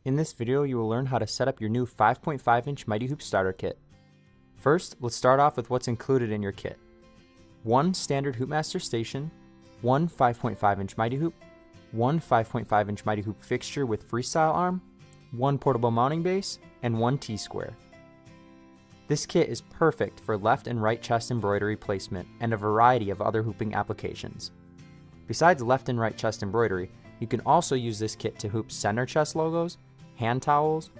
In this video, you will learn how to set up your new 5.5-inch Mighty Hoop starter kit. First, let's start off with what's included in your kit. One standard HoopMaster Station, one 5.5-inch Mighty Hoop, one 5.5-inch Mighty Hoop fixture with freestyle arm, one portable mounting base, and one T-square. This kit is perfect for left and right chest embroidery placement and a variety of other hooping applications. Besides left and right chest embroidery, you can also use this kit to hoop center chest logos, hand towels,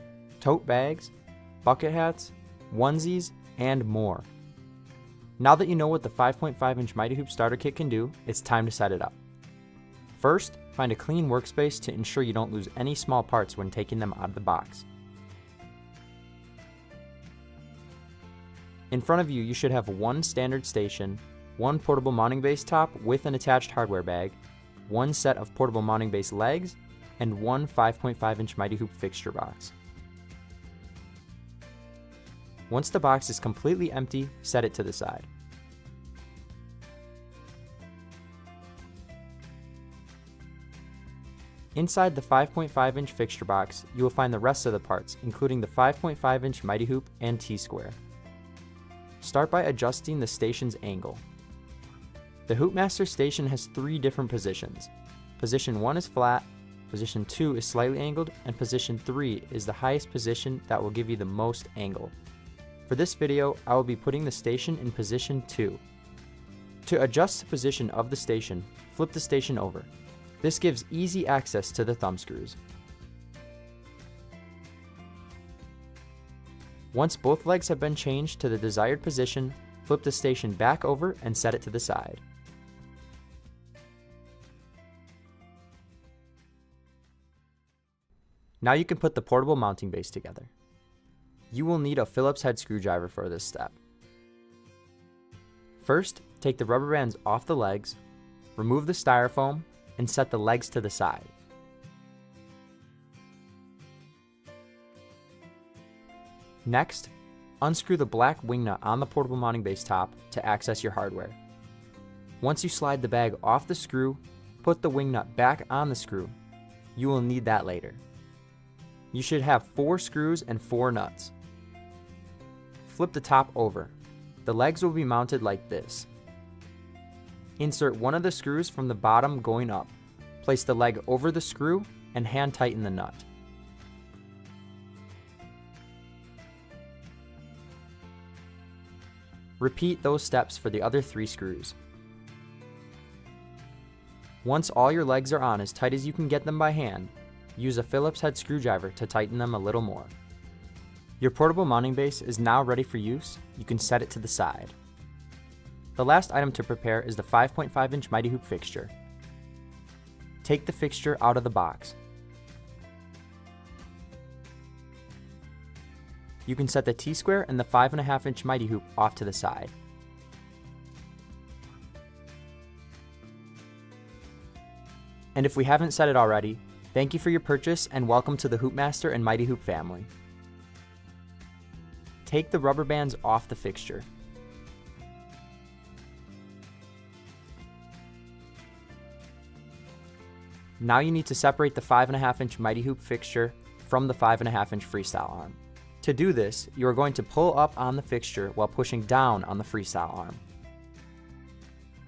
tote bags, bucket hats, onesies, and more. Now that you know what the 5.5-inch Mighty Hoop starter kit can do, it's time to set it up. First, find a clean workspace to ensure you don't lose any small parts when taking them out of the box. In front of you, you should have one standard station, one portable mounting base top with an attached hardware bag, one set of portable mounting base legs, and one 5.5-inch Mighty Hoop fixture box. Once the box is completely empty, set it to the side. Inside the 5.5-inch fixture box, you will find the rest of the parts, including the 5.5-inch Mighty Hoop and T-square. Start by adjusting the station's angle. The HoopMaster Station has 3 different positions. Position 1 is flat, Position 2 is slightly angled, and Position 3 is the highest position that will give you the most angle. For this video, I will be putting the station in Position 2. To adjust the position of the station, flip the station over. This gives easy access to the thumb screws. Once both legs have been changed to the desired position, flip the station back over and set it to the side. Now you can put the portable mounting base together. You will need a Phillips head screwdriver for this step. First, take the rubber bands off the legs, remove the styrofoam, and set the legs to the side. Next, unscrew the black wing nut on the portable mounting base top to access your hardware. Once you slide the bag off the screw, put the wing nut back on the screw. You will need that later. You should have 4 screws and 4 nuts. Flip the top over. The legs will be mounted like this. Insert one of the screws from the bottom going up. Place the leg over the screw and hand tighten the nut. Repeat those steps for the other 3 screws. Once all your legs are on as tight as you can get them by hand, use a Phillips head screwdriver to tighten them a little more. Your portable mounting base is now ready for use. You can set it to the side. The last item to prepare is the 5.5-inch Mighty Hoop fixture. Take the fixture out of the box. You can set the T-square and the 5.5-inch Mighty Hoop off to the side. And if we haven't said it already, thank you for your purchase and welcome to the HoopMaster and Mighty Hoop family. Take the rubber bands off the fixture. Now you need to separate the 5.5-inch Mighty Hoop fixture from the 5.5-inch freestyle arm. To do this, you are going to pull up on the fixture while pushing down on the freestyle arm.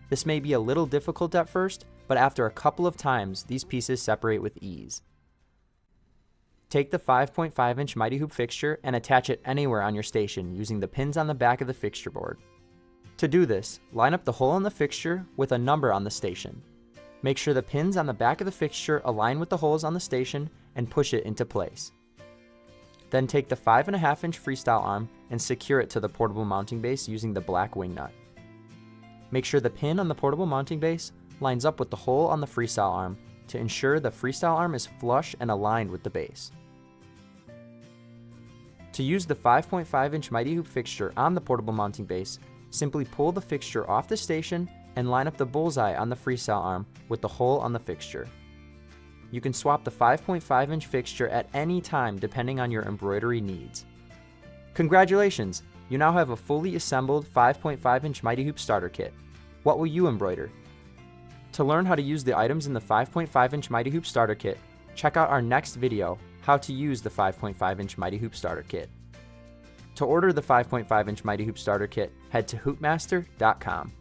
This may be a little difficult at first, but after a couple of times, these pieces separate with ease. Take the 5.5-inch Mighty Hoop fixture and attach it anywhere on your station using the pins on the back of the fixture board. To do this, line up the hole in the fixture with a number on the station. Make sure the pins on the back of the fixture align with the holes on the station and push it into place. Then take the 5.5-inch freestyle arm and secure it to the portable mounting base using the black wing nut. Make sure the pin on the portable mounting base lines up with the hole on the freestyle arm to ensure the freestyle arm is flush and aligned with the base. To use the 5.5-inch Mighty Hoop fixture on the portable mounting base, simply pull the fixture off the station and line up the bullseye on the freestyle arm with the hole on the fixture. You can swap the 5.5-inch fixture at any time depending on your embroidery needs. Congratulations! You now have a fully assembled 5.5-inch Mighty Hoop starter kit. What will you embroider? To learn how to use the items in the 5.5-inch Mighty Hoop starter kit, check out our next video, how to use the 5.5-inch Mighty Hoop Starter Kit. To order the 5.5-inch Mighty Hoop Starter Kit, head to HoopMaster.com.